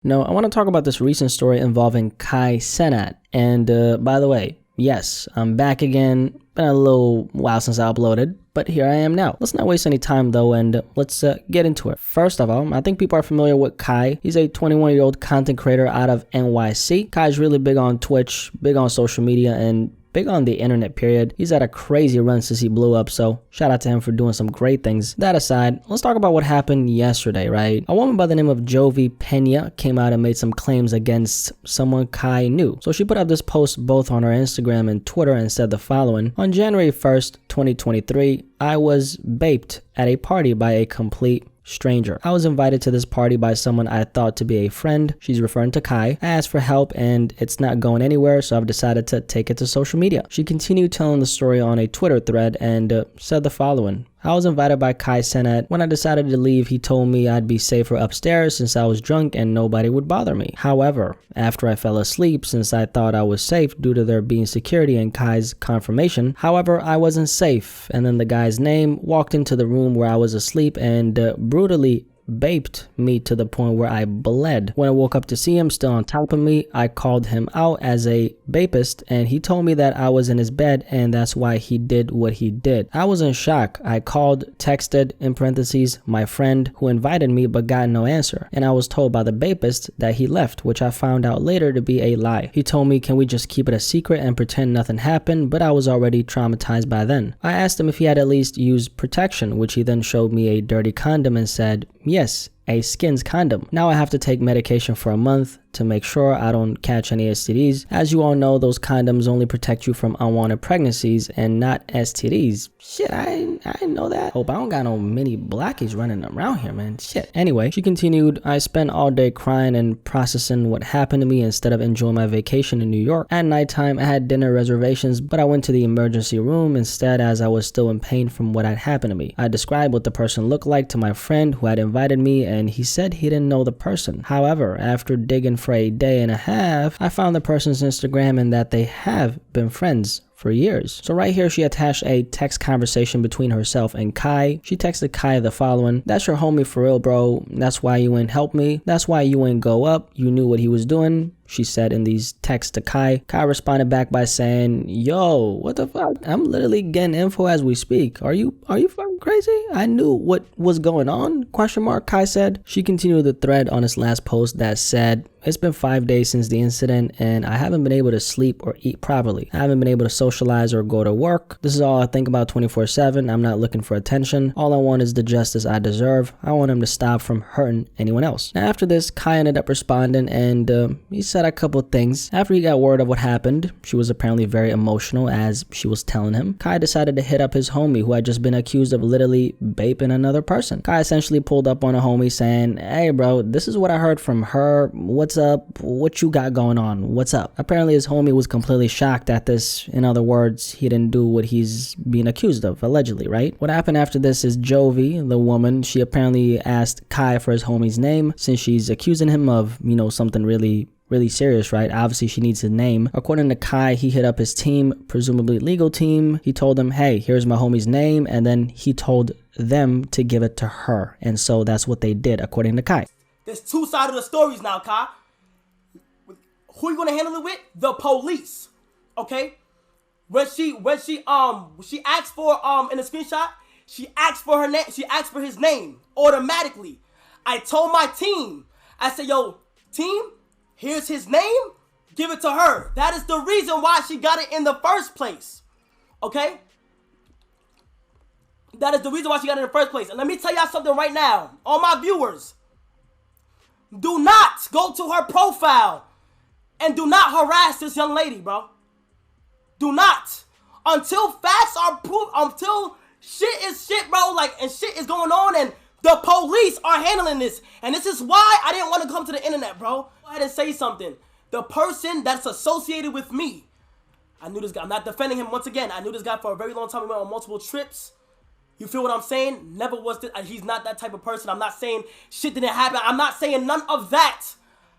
No, I want to talk about this recent story involving Kai Cenat. And by the way, yes, I'm back again. Been a little while since I uploaded, but here I am now. Let's not waste any time though, and let's get into it. First of all, I think people are familiar with Kai. He's a 21-year-old content creator out of NYC. Kai's really big on Twitch, big on social media, and big on the internet, period. He's had a crazy run since he blew up, so shout out to him for doing some great things. That aside, let's talk about what happened yesterday, right? A woman by the name of Jovi Pena came out and made some claims against someone Kai knew. So she put up this post both on her Instagram and Twitter and said the following: on January 1st, 2023, I was baped at a party by a complete stranger. I was invited to this party by someone I thought to be a friend. She's referring to Kai. I asked for help and it's not going anywhere, so I've decided to take it to social media. She continued telling the story on a Twitter thread and said the following: I was invited by Kai Cenat. When I decided to leave, he told me I'd be safer upstairs since I was drunk and nobody would bother me. However, after I fell asleep, since I thought I was safe due to there being security and Kai's confirmation, however, I wasn't safe. And then the guy's name walked into the room where I was asleep and brutally baped me to the point where I bled. When I woke up to see him still on top of me, I called him out as a bapist and he told me that I was in his bed and that's why he did what he did. I was in shock. I called, texted, in parentheses, my friend who invited me but got no answer. And I was told by the bapist that he left, which I found out later to be a lie. He told me, can we just keep it a secret and pretend nothing happened, but I was already traumatized by then. I asked him if he had at least used protection, which he then showed me a dirty condom and said, yes, a Skins condom. Now I have to take medication for a month to make sure I don't catch any STDs. As you all know, those condoms only protect you from unwanted pregnancies and not STDs. Shit, I didn't know that. Hope I don't got no mini blackies running around here, man. Shit. Anyway, she continued, I spent all day crying and processing what happened to me instead of enjoying my vacation in New York. At nighttime, I had dinner reservations, but I went to the emergency room instead as I was still in pain from what had happened to me. I described what the person looked like to my friend who had invited me and he said he didn't know the person. However, after digging for a day and a half, I found the person's Instagram and that they have been friends for years. So right here, she attached a text conversation between herself and Kai. She texted Kai the following: that's your homie for real, bro. That's why you ain't help me. That's why you ain't go up. You knew what he was doing, she said in these texts to Kai. Kai responded back by saying, yo, what the fuck? I'm literally getting info as we speak. Are you fucking crazy? I knew what was going on? ? Kai said. She continued the thread on his last post that said, it's been 5 days since the incident and I haven't been able to sleep or eat properly. I haven't been able to socialize or go to work. This is all I think about 24/7. I'm not looking for attention. All I want is the justice I deserve. I want him to stop from hurting anyone else. Now after this, Kai ended up responding and he said a couple things. After he got word of what happened, she was apparently very emotional as she was telling him. Kai decided to hit up his homie who had just been accused of literally baping another person. Kai essentially pulled up on a homie saying, hey bro, this is what I heard from her. What's up? What you got going on? What's up? Apparently his homie was completely shocked at this. In other words, he didn't do what he's being accused of, allegedly, right? What happened after this is Jovi, the woman, she apparently asked Kai for his homie's name since she's accusing him of, something really serious, right? Obviously, she needs his name. According to Kai, he hit up his team, presumably legal team. He told them, hey, here's my homie's name. And then he told them to give it to her. And so that's what they did, according to Kai. There's two sides of the stories now, Kai. Who you gonna handle it with? The police. Okay? When she asked for in the screenshot, she asked for her name, she asked for his name automatically. I told my team, I said, yo, team, here's his name, give it to her. That is the reason why she got it in the first place. Okay? That is the reason why she got it in the first place. And let me tell y'all something right now. All my viewers, do not go to her profile and do not harass this young lady, bro. Do not. Until facts are proved, until shit is shit, bro, and shit is going on and the police are handling this. And this is why I didn't want to come to the internet, bro. Go ahead and say something. The person that's associated with me, I knew this guy. I'm not defending him once again. I knew this guy for a very long time. We went on multiple trips. You feel what I'm saying? Never was this. He's not that type of person. I'm not saying shit didn't happen. I'm not saying none of that.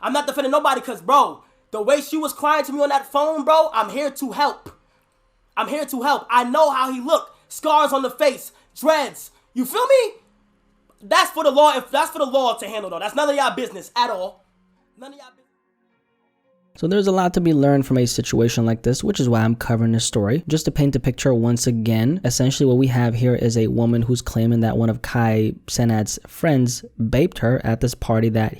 I'm not defending nobody because, bro, the way she was crying to me on that phone, bro, I'm here to help. I'm here to help. I know how he looked. Scars on the face. Dreads. You feel me? That's for the law. If that's for the law to handle, though. That's none of y'all business at all. None of y'all business. So there's a lot to be learned from a situation like this, which is why I'm covering this story. Just to paint the picture once again, essentially what we have here is a woman who's claiming that one of Kai Cenat's friends baped her at this party that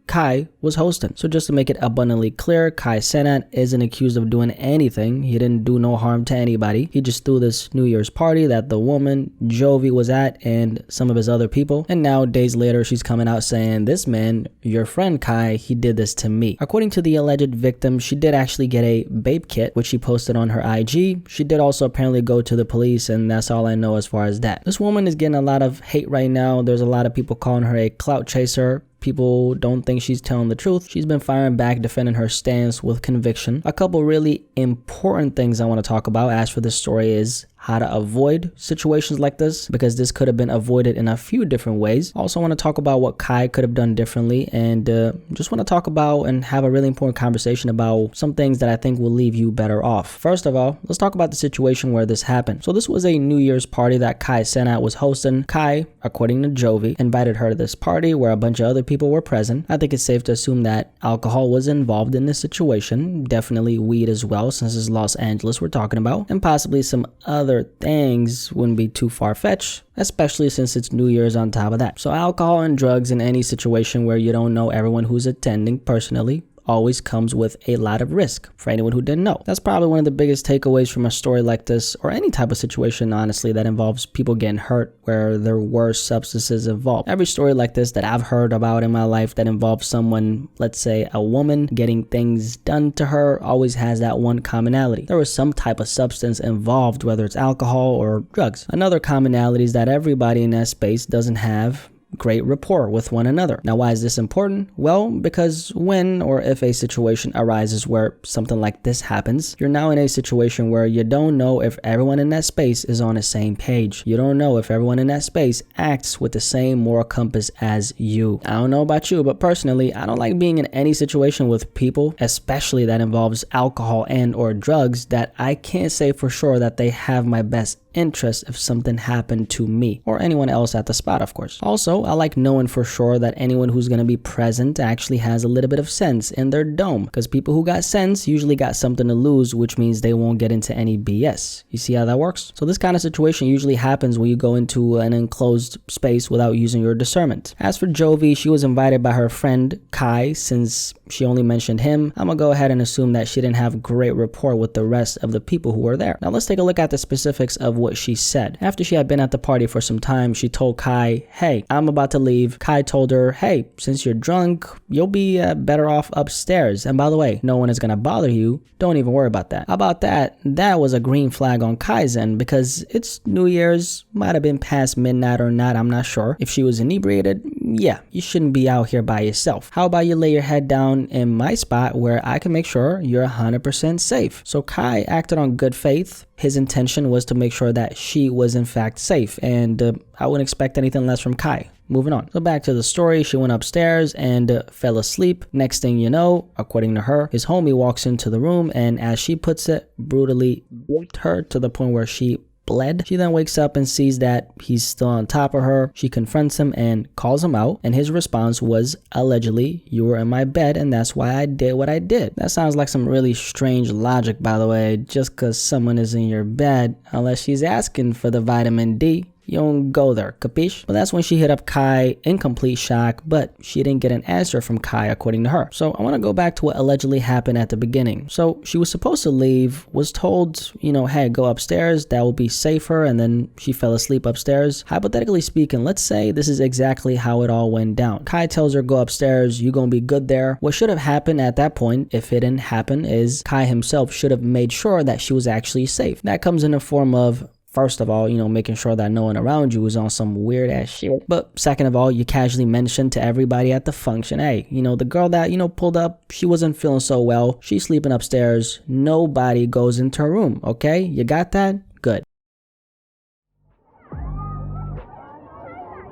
Kai was hosting. So just to make it abundantly clear, Kai Cenat isn't accused of doing anything. He didn't do no harm to anybody. He just threw this New Year's party that the woman, Jovi, was at and some of his other people. And now days later, she's coming out saying, this man, your friend Kai, he did this to me. According to the alleged victim, she did actually get a bape kit, which she posted on her IG. She did also apparently go to the police, and that's all I know as far as that. This woman is getting a lot of hate right now. There's a lot of people calling her a clout chaser. People don't think she's telling the truth. She's been firing back, defending her stance with conviction. A couple really important things I want to talk about as for this story is how to avoid situations like this, because this could have been avoided in a few different ways. Also want to talk about what Kai could have done differently, and just want to talk about and have a really important conversation about some things that I think will leave you better off. First of all, let's talk about the situation where this happened. So this was a New Year's party that Kai Cenat was hosting. Kai, according to Jovi, invited her to this party where a bunch of other people were present. I think it's safe to assume that alcohol was involved in this situation, definitely weed as well, since it's Los Angeles we're talking about, and possibly some other things wouldn't be too far-fetched, especially since it's New Year's on top of that. So alcohol and drugs in any situation where you don't know everyone who's attending personally always comes with a lot of risk for anyone who didn't know. That's probably one of the biggest takeaways from a story like this, or any type of situation, honestly, that involves people getting hurt where there were substances involved. Every story like this that I've heard about in my life that involves someone, let's say a woman, getting things done to her, always has that one commonality. There was some type of substance involved, whether it's alcohol or drugs. Another commonality is that everybody in that space doesn't have great rapport with one another. Now, why is this important? Well, because when or if a situation arises where something like this happens, you're now in a situation where you don't know if everyone in that space is on the same page. You don't know if everyone in that space acts with the same moral compass as you. I don't know about you, but personally, I don't like being in any situation with people, especially that involves alcohol and or drugs, that I can't say for sure that they have my best interest if something happened to me or anyone else at the spot, of course. Also, I like knowing for sure that anyone who's going to be present actually has a little bit of sense in their dome, because people who got sense usually got something to lose, which means they won't get into any BS. You see how that works? So this kind of situation usually happens when you go into an enclosed space without using your discernment. As for Jovi, she was invited by her friend Kai. Since she only mentioned him, I'm gonna go ahead and assume that she didn't have great rapport with the rest of the people who were there. Now let's take a look at the specifics of what she said. After she had been at the party for some time, she told Kai, hey, I'm about to leave. Kai told her, hey, since you're drunk, you'll be better off upstairs. And by the way, no one is gonna bother you. Don't even worry about that. How about that? That was a green flag on Kai's end, because it's New Year's, might have been past midnight or not, I'm not sure. If she was inebriated, yeah, you shouldn't be out here by yourself. How about you lay your head down in my spot where I can make sure you're 100% safe? So Kai acted on good faith. His intention was to make sure that she was in fact safe, and I wouldn't expect anything less from Kai. Moving on. So back to the story, she went upstairs and fell asleep. Next thing you know, according to her, his homie walks into the room and, as she puts it, brutally beat her to the point where she bled. She then wakes up and sees that he's still on top of her. She confronts him and calls him out, and his response was, allegedly, you were in my bed and that's why I did what I did. That sounds like some really strange logic, by the way. Just because someone is in your bed, unless she's asking for the vitamin D, you don't go there, capiche? But that's when she hit up Kai in complete shock, but she didn't get an answer from Kai, according to her. So I want to go back to what allegedly happened at the beginning. So she was supposed to leave, was told, you know, hey, go upstairs, that will be safer, and then she fell asleep upstairs. Hypothetically speaking, let's say this is exactly how it all went down. Kai tells her, go upstairs, you gonna be good there. What should have happened at that point, if it didn't happen, is Kai himself should have made sure that she was actually safe. That comes in the form of, first of all, you know, making sure that no one around you is on some weird ass shit. But second of all, you casually mentioned to everybody at the function, hey, you know, the girl that, you know, pulled up, she wasn't feeling so well. She's sleeping upstairs. Nobody goes into her room, okay? You got that? Good.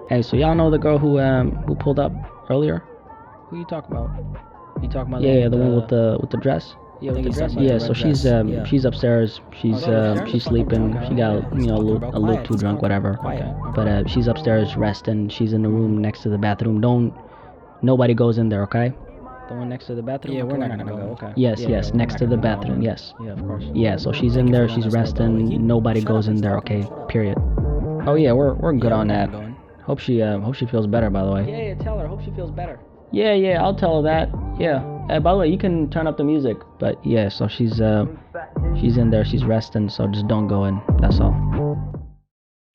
Hey, so y'all know the girl who pulled up earlier? Who you talking about? You talking about the one with the dress? Yeah, with the dress. Yeah, so she's upstairs. She's sleeping. She got, you know, a little too drunk, whatever. But she's upstairs resting. She's in the room next to the bathroom. Nobody goes in there, okay? The one next to the bathroom? Yeah, we're not gonna go. Okay. Yes, Yeah, yes, we're next not to the gonna go. bathroom, yes. Yeah, of course. Yeah, so she's in there, she's resting, nobody goes in there, okay? Period. Oh yeah, we're good on that. Hope she feels better, by the way. Yeah, tell her. Hope she feels better. Yeah, I'll tell her that. Yeah. By the way, you can turn up the music. But yeah, so she's in there, she's resting, so just don't go in. That's all.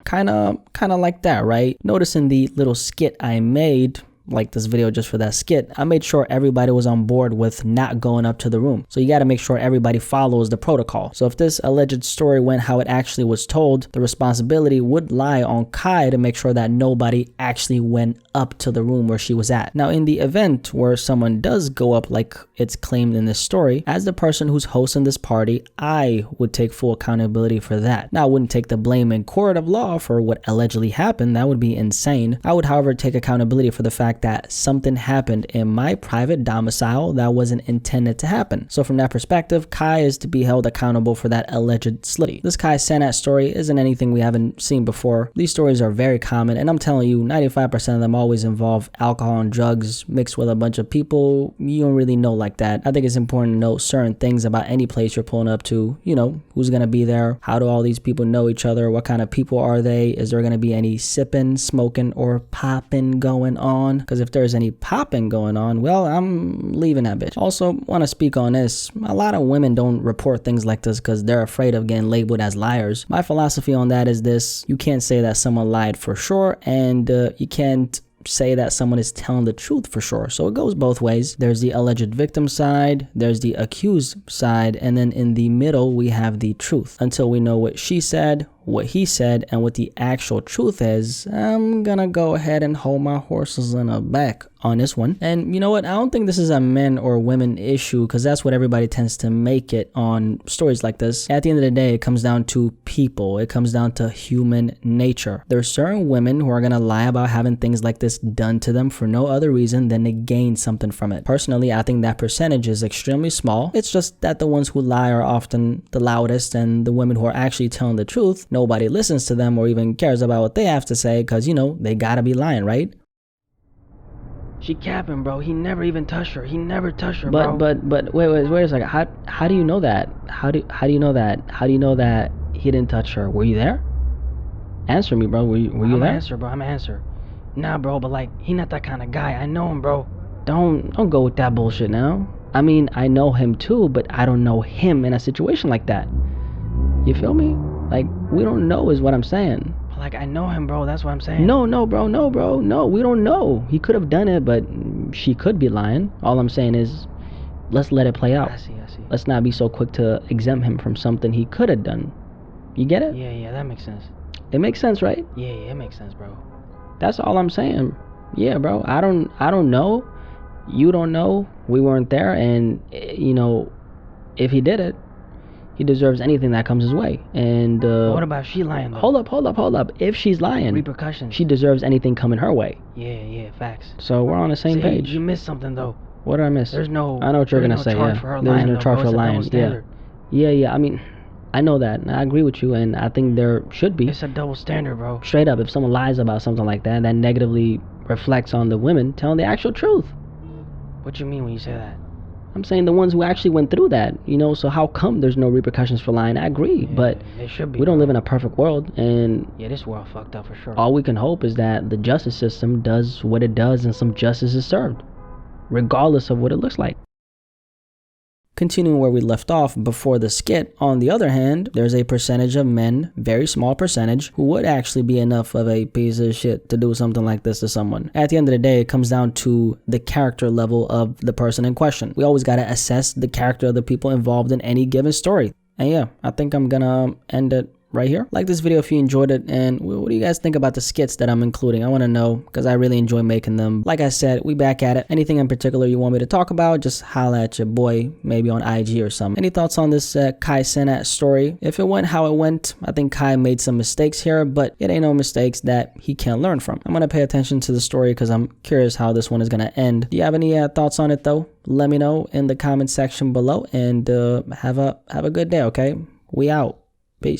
Kinda like that, right? Notice in the little skit I made, like this video just for that skit, I made sure everybody was on board with not going up to the room. So you got to make sure everybody follows the protocol. So if this alleged story went how it actually was told, the responsibility would lie on Kai to make sure that nobody actually went up to the room where she was at. Now in the event where someone does go up like it's claimed in this story, as the person who's hosting this party, I would take full accountability for that. Now I wouldn't take the blame in court of law for what allegedly happened. That would be insane. I would, however, take accountability for the fact that something happened in my private domicile that wasn't intended to happen. So from that perspective, Kai is to be held accountable for that alleged slip. This Kai Cenat story isn't anything we haven't seen before. These stories are very common, and I'm telling you, 95% of them always involve alcohol and drugs mixed with a bunch of people you don't really know like that. I think it's important to know certain things about any place you're pulling up to. You know, who's gonna be there? How do all these people know each other? What kind of people are they? Is there gonna be any sipping, smoking, or popping going on? Because if there's any popping going on, well, I'm leaving that bitch. Also, want to speak on this. A lot of women don't report things like this because they're afraid of getting labeled as liars. My philosophy on that is this: you can't say that someone lied for sure, and you can't say that someone is telling the truth for sure. So it goes both ways. There's the alleged victim side, there's the accused side, and then in the middle we have the truth. Until we know what she said, what he said, and what the actual truth is, I'm gonna go ahead and hold my horses in the back on this one. And you know what? I don't think this is a men or women issue, because that's what everybody tends to make it on stories like this. At the end of the day, it comes down to people. It comes down to human nature. There are certain women who are gonna lie about having things like this done to them for no other reason than to gain something from it. Personally, I think that percentage is extremely small. It's just that the ones who lie are often the loudest, and the women who are actually telling the truth, nobody listens to them or even cares about what they have to say, because, you know, they gotta be lying, right? She capping, bro. He never even touched her. He never touched her, bro. But wait a second. How do you know that? How do you know that? How do you know that he didn't touch her? Were you there? Answer me, bro. Were you there? I'm an answer. Nah, bro, but like, he not that kind of guy. I know him, bro. Don't go with that bullshit now. I mean, I know him too, but I don't know him in a situation like that. You feel me? Like, we don't know is what I'm saying. Like, I know him, bro. That's what I'm saying. No, bro. No, we don't know. He could have done it, but she could be lying. All I'm saying is, let's let it play out. I see. Let's not be so quick to exempt him from something he could have done. You get it? Yeah, that makes sense. It makes sense, right? Yeah, it makes sense, bro. That's all I'm saying. Yeah, bro. I don't know. You don't know. We weren't there, and you know, if he did it, he deserves anything that comes his way. And what about if she lying though? Hold up. If she's lying, repercussions. She deserves anything coming her way. Yeah, facts. So we're on the same page. You missed something though. What did I miss? There's no. I know what you're gonna say. Charge Yeah. for her There's lying, no charge for lying. Yeah. I mean, I know that, and I agree with you, and I think there should be. It's a double standard, bro. Straight up, if someone lies about something like that, that negatively reflects on the women telling the actual truth. What you mean when you say that? I'm saying the ones who actually went through that, you know, so how come there's no repercussions for lying? I agree, but it should be, we don't live in a perfect world, and yeah, this world fucked up for sure. All we can hope is that the justice system does what it does and some justice is served, regardless of what it looks like. Continuing where we left off before the skit, on the other hand, there's a percentage of men, very small percentage, who would actually be enough of a piece of shit to do something like this to someone. At the end of the day, it comes down to the character level of the person in question. We always got to assess the character of the people involved in any given story. And yeah, I think I'm gonna end it right here. Like this video if you enjoyed it, and what do you guys think about the skits that I'm including? I want to know, because I really enjoy making them. Like I said, we back at it. Anything in particular you want me to talk about, just holla at your boy, maybe on IG or something. Any thoughts on this Kai Cenat story? If it went how it went, I think Kai made some mistakes here, but it ain't no mistakes that he can't learn from. I'm gonna pay attention to the story because I'm curious how this one is gonna end. Do you have any thoughts on it though? Let me know in the comment section below, and have a good day, okay? We out.